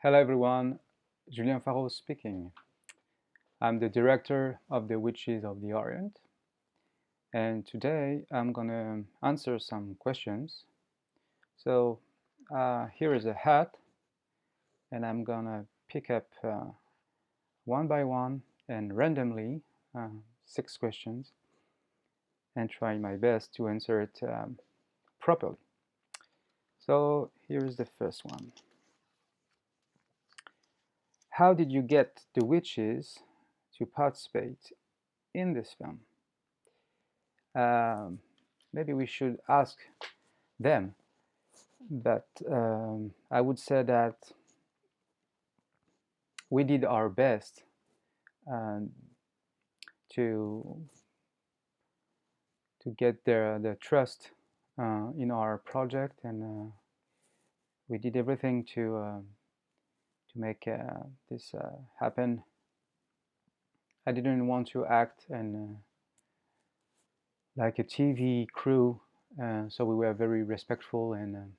Hello everyone, Julien Faraut speaking. I'm the director of the Witches of the Orient, and today I'm gonna answer some questions. So here is a hat, and I'm gonna pick up one by one and randomly 6 questions and try my best to answer it properly. So here is the first one. How did you get the witches to participate in this film? Um, Maybe we should ask them, but I would say that we did our best um, to get their trust in our project, and we did everything to make this happen. I didn't want to act and like a TV crew, so we were very respectful, and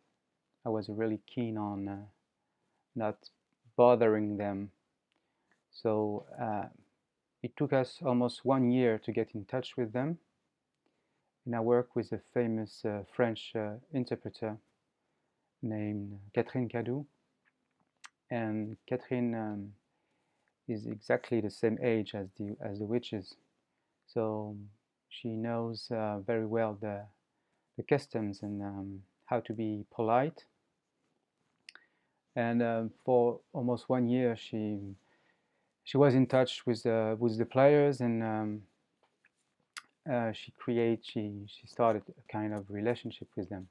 I was really keen on not bothering them. So it took us almost 1 year to get in touch with them, and I worked with a famous French interpreter named Catherine Cadou, and Catherine is exactly the same age as the witches, so she knows very well the customs and how to be polite. And for almost 1 year, she was in touch with the players, and she started a kind of relationship with them.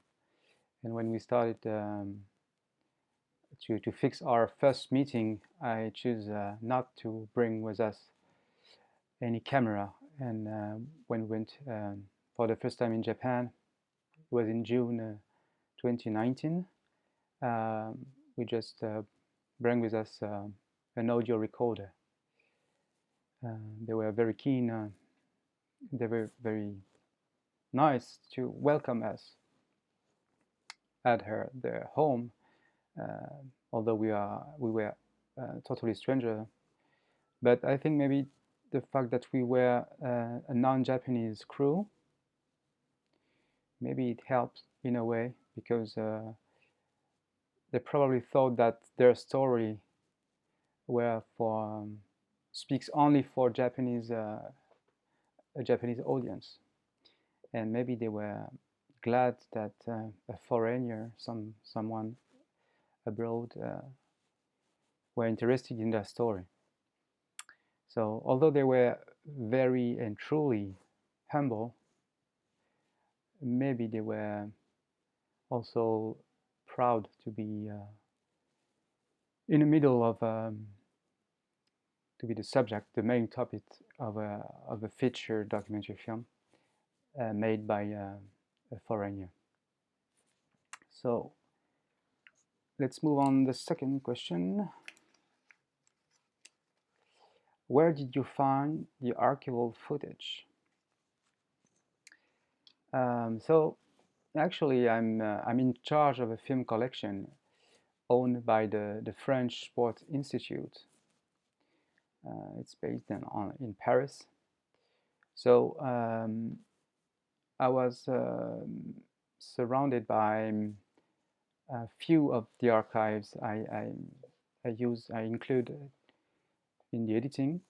And when we started to fix our first meeting, I chose not to bring with us any camera. And when we went for the first time in Japan, it was in June 2019. We just bring with us an audio recorder. They were very keen. They were very nice to welcome us at their home, although we were totally stranger. But I think maybe the fact that we were a non-Japanese crew, maybe it helped in a way, because they probably thought that their story were for speaks only for a Japanese audience, and maybe they were glad that a foreigner, someone abroad, were interested in their story. So although they were very and truly humble, maybe they were also proud to be in the middle of to be the subject, the main topic of a feature documentary film made by a foreigner. So let's move on the second question. Where did you find the archival footage? So actually, I'm in charge of a film collection owned by the French Sport Institute. It's based in Paris. So I was surrounded by a few of the archives I include in the editing.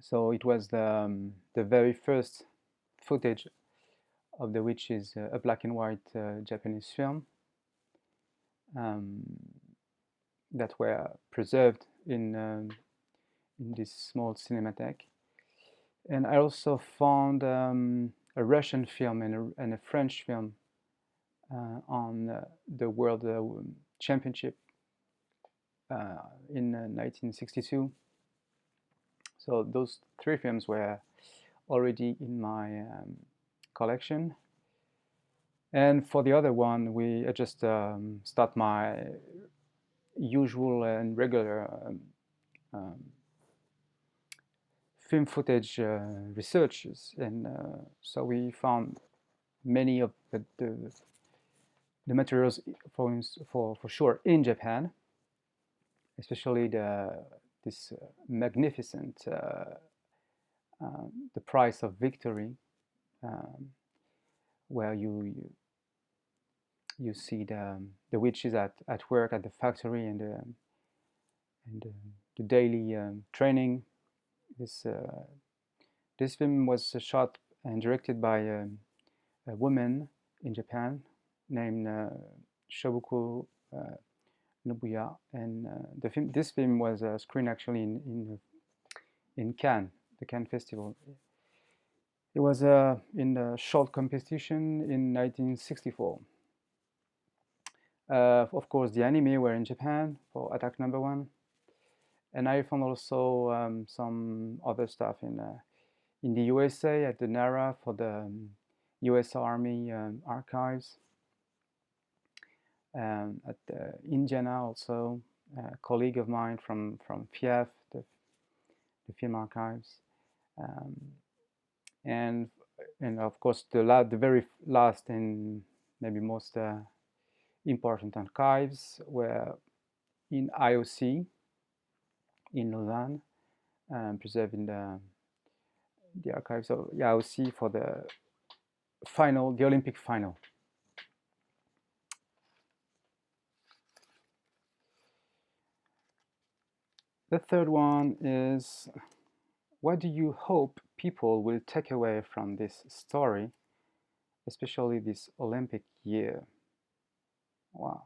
So it was the very first footage of the witches, a black and white Japanese film that were preserved in this small cinematheque. And I also found a Russian film and a French film on the World Championship in 1962. So those 3 films were already in my collection. And for the other one, I just start my usual and regular film footage researches, and so we found many of the materials for sure in Japan, especially this magnificent the price of victory, um, where you see the witches at work at the factory, and the daily training. This this film was shot and directed by a woman in Japan named Shobuko Nobuya, and this film was screened actually in Cannes, the Cannes Festival. It was in the short competition in 1964. Of course, the anime were in Japan for Attack Number One, and I found also some other stuff in the USA at the NARA for the US Army archives. At Indiana also, a colleague of mine from FIAF, the film archives, um, and of course the very last and maybe most important archives were in IOC in Lausanne, preserved in the archives of IOC for the Olympic final. The third one is, what do you hope people will take away from this story, especially this Olympic year? Wow.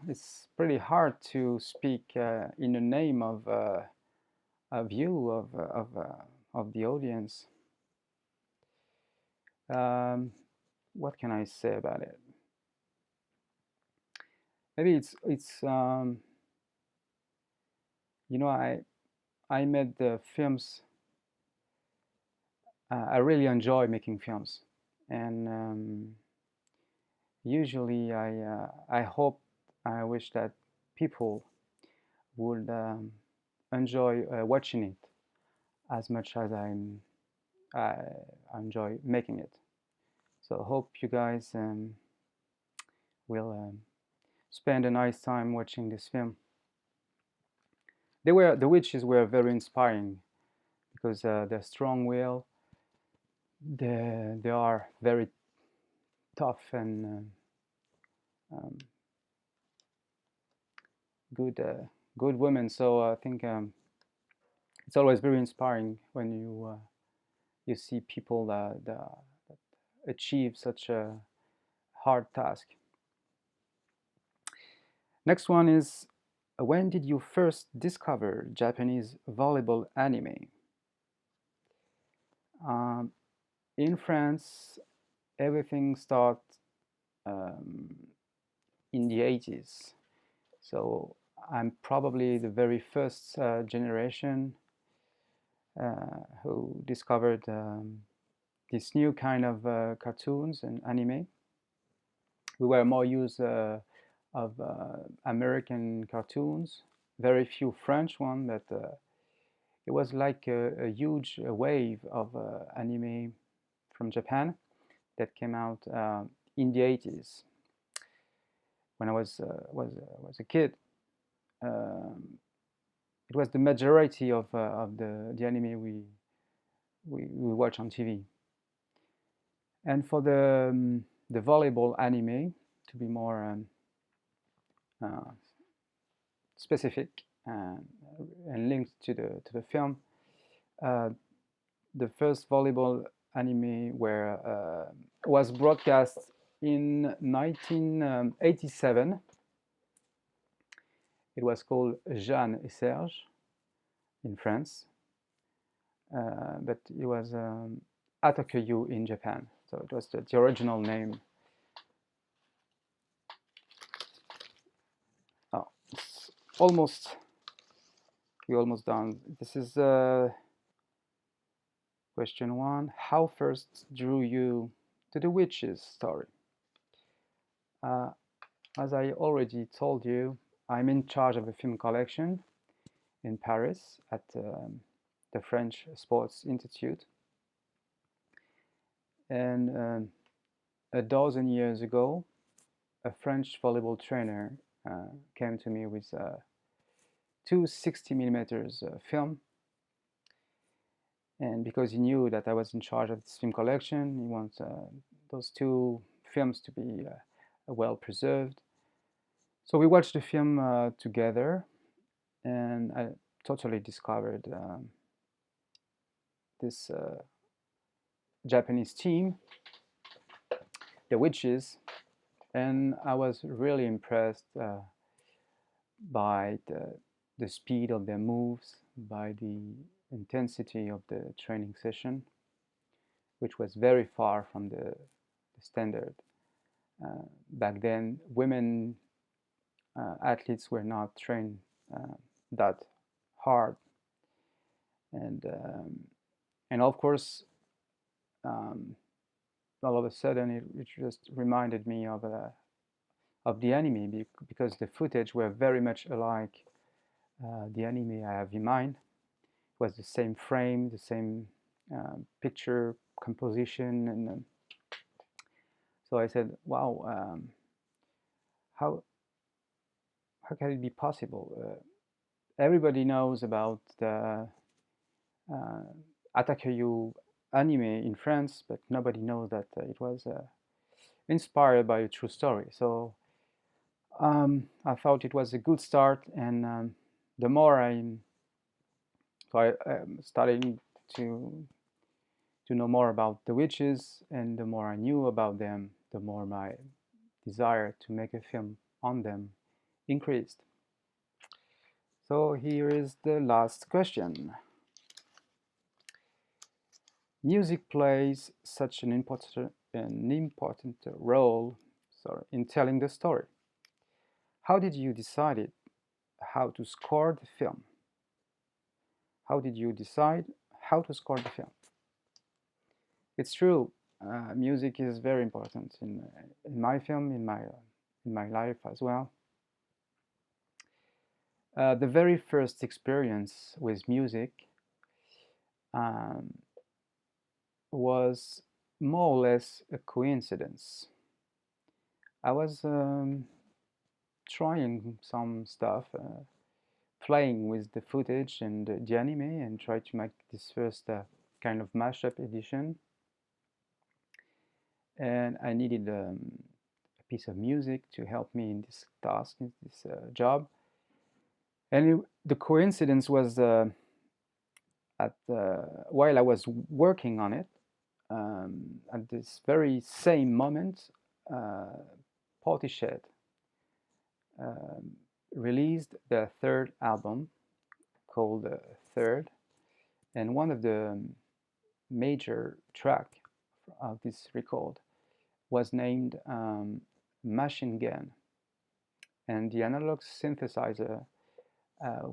It's pretty hard to speak in the name of a view of the audience. What can I say about it? Maybe it's you know, I made the films. I really enjoy making films, and usually I hope, I wish that people would enjoy watching it as much as I enjoy making it. So hope you guys will spend a nice time watching this film. The witches were very inspiring because their strong will, they are very tough and um, good women. So I think it's always very inspiring when you see people that achieve such a hard task. Next one is, when did you first discover Japanese volleyball anime? Um, in France, everything started in the 80s. So I'm probably the very first generation who discovered this new kind of cartoons and anime. We were more used of American cartoons, very few French ones, but it was like a huge wave of anime from Japan that came out in the 80s. When I was a kid, it was the majority of the anime we watch on TV. And for the volleyball anime, to be more specific and linked to the film, the first volleyball anime was broadcast in 1987. It was called Jeanne et Serge in France, but it was Atakuyu in Japan. So it was the original name. Oh, it's we're almost done. This is question one. How first drew you to the witches story? As I already told you, I'm in charge of a film collection in Paris at the French Sports Institute. And a dozen years ago, a French volleyball trainer came to me with two 60 millimeters film, and because he knew that I was in charge of this film collection, he wants those two films to be well preserved. So we watched the film together, and I totally discovered this Japanese team, the witches, and I was really impressed by the speed of their moves, by the intensity of the training session, which was very far from the standard. Back then, women athletes were not trained that hard, and of course, all of a sudden, it just reminded me of the anime, because the footage were very much alike the anime I have in mind. It was the same frame, the same picture composition, and so I said, "Wow, how can it be possible?" Everybody knows about the Attaque anime in France, but nobody knows that it was inspired by a true story. So I thought it was a good start, and the more I'm starting to know more about the witches, and the more I knew about them, the more my desire to make a film on them increased. So here is the last question. Music plays such an important role, in telling the story. How did you decide how to score the film? How did you decide how to score the film? It's true, music is very important in my film, in my life as well. The very first experience with music was more or less a coincidence. I was trying some stuff, playing with the footage and the anime, and try to make this first kind of mashup edition. And I needed a piece of music to help me in this task, in this job. And the coincidence was while I was working on it, at this very same moment, Portishead released their third album called Third, and one of the major track of this record was named Machine Gun, and the analog synthesizer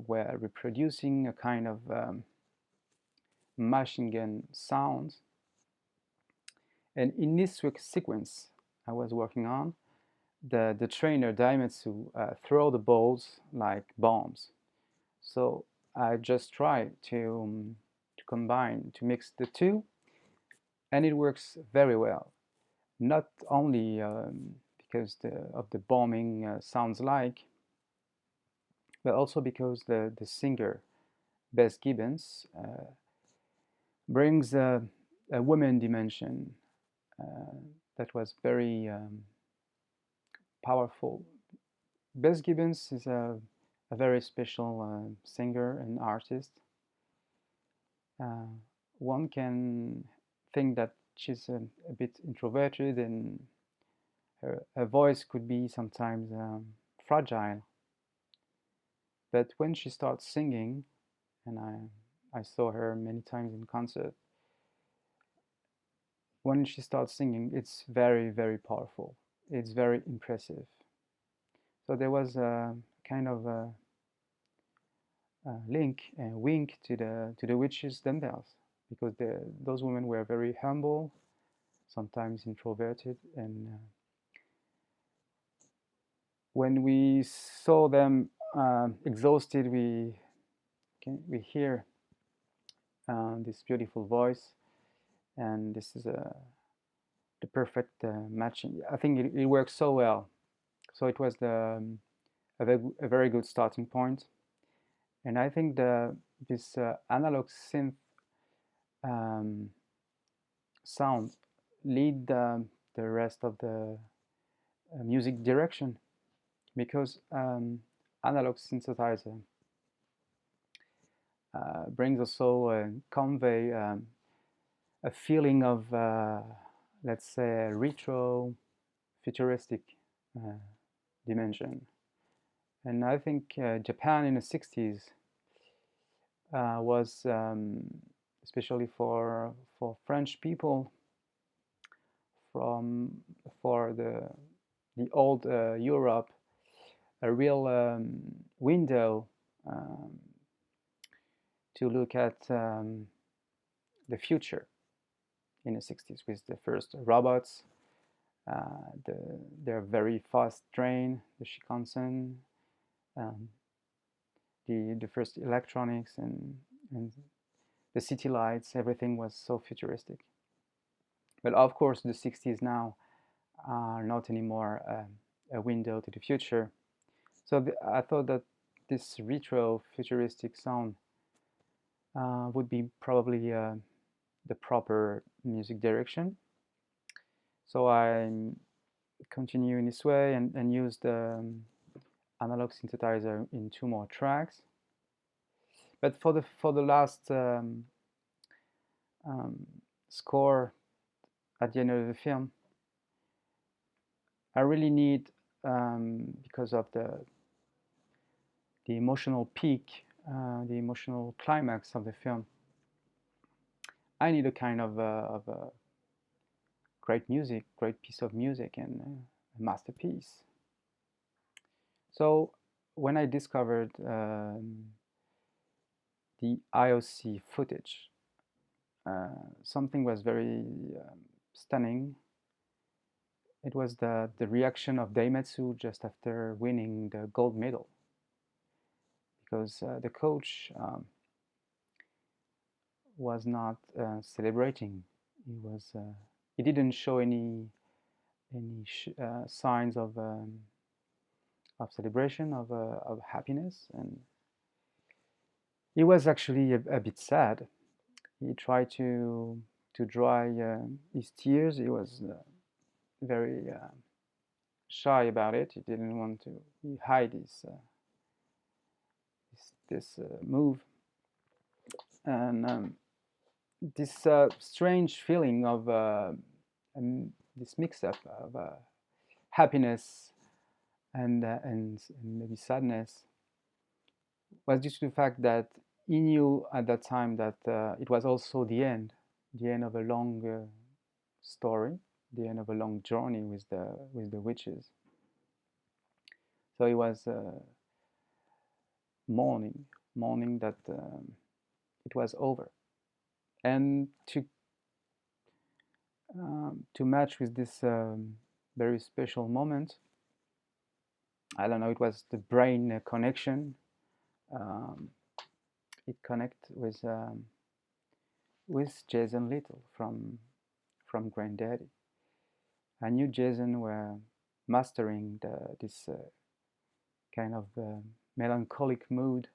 were reproducing a kind of machine gun sound. And in this sequence I was working on, the trainer Daimetsu throw the balls like bombs. So I just try to combine, to mix the two, and it works very well. Not only because of the bombing sounds like, but also because the singer Bess Gibbons brings a woman dimension that was very powerful. Bess Gibbons is a very special singer and artist. One can think that she's a bit introverted, and her voice could be sometimes fragile. But when she starts singing, and I saw her many times in concert, when she starts singing, it's very, very powerful. It's very impressive. So there was a kind of a link and wink to the witches themselves, because those women were very humble, sometimes introverted, and when we saw them exhausted, we hear this beautiful voice, and this is the perfect matching. I think it works so well. So it was a very good starting point. And I think this analog synth um, sound lead the rest of the music direction, because analog synthesizer brings also convey a feeling of let's say retro futuristic uh, dimension. And I think Japan in the 60s was especially for French people from for the old Europe, a real window um, to look at the future in the 60s, with the first robots, the their very fast train, the Shinkansen, um, the first electronics, and the city lights. Everything was so futuristic. But of course, the 60s now are not anymore a window to the future. So I thought that this retro futuristic sound would be probably the proper music direction. So I continue in this way and use the analog synthesizer in 2 more tracks. But for the last um, score at the end of the film, I really need, because of the emotional peak, the emotional climax of the film, I need a kind of a great music, great piece of music, and a masterpiece. So when I discovered the IOC footage, something was very stunning. It was the reaction of Daimatsu just after winning the gold medal, because the coach was not celebrating. He didn't show any signs of celebration, of happiness, and he was actually a bit sad. He tried to dry his tears. He was very shy about it. He didn't want to hide this move, and this strange feeling of this mix-up of happiness and maybe sadness was due to the fact that he knew at that time that it was also the end of a long story, the end of a long journey with the witches. So he was mourning that it was over, and to match with this very special moment, I don't know, it was the brain connection. Um, it connect with Jason Little from Granddaddy. I knew Jason were mastering this kind of melancholic mood.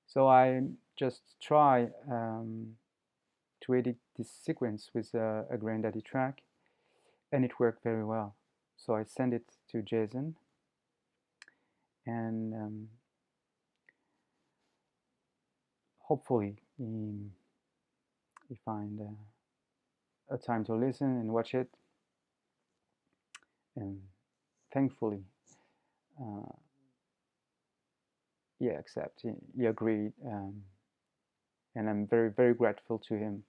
So I just try to edit this sequence with a Granddaddy track, and it worked very well. So I send it to Jason, and hopefully he find a time to listen and watch it, and thankfully he accepted, he agreed, and I'm very grateful to him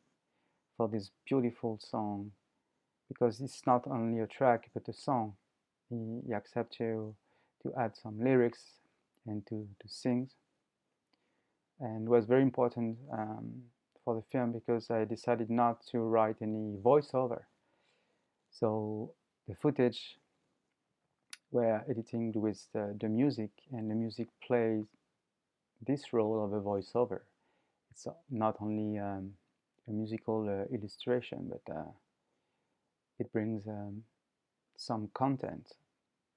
for this beautiful song, because it's not only a track but a song. He accepted to add some lyrics and to sing, and it was very important for the film, because I decided not to write any voiceover. So the footage we're editing with the music, and the music plays this role of a voiceover. It's not only a musical illustration, but it brings some content,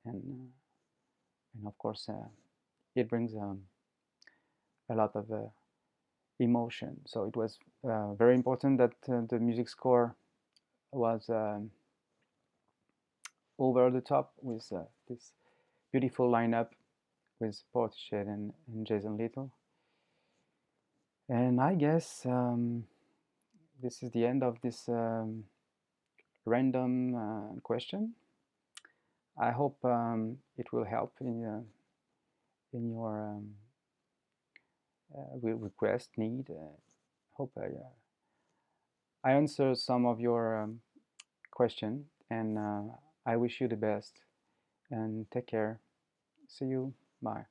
and and of course it brings a lot of emotion. So it was very important that the music score was over the top with this beautiful lineup with Portishead and Jason Little. And I guess this is the end of this random question. I hope it will help in your request, need. Hope I answer some of your question, and I wish you the best, and take care. See you. Bye.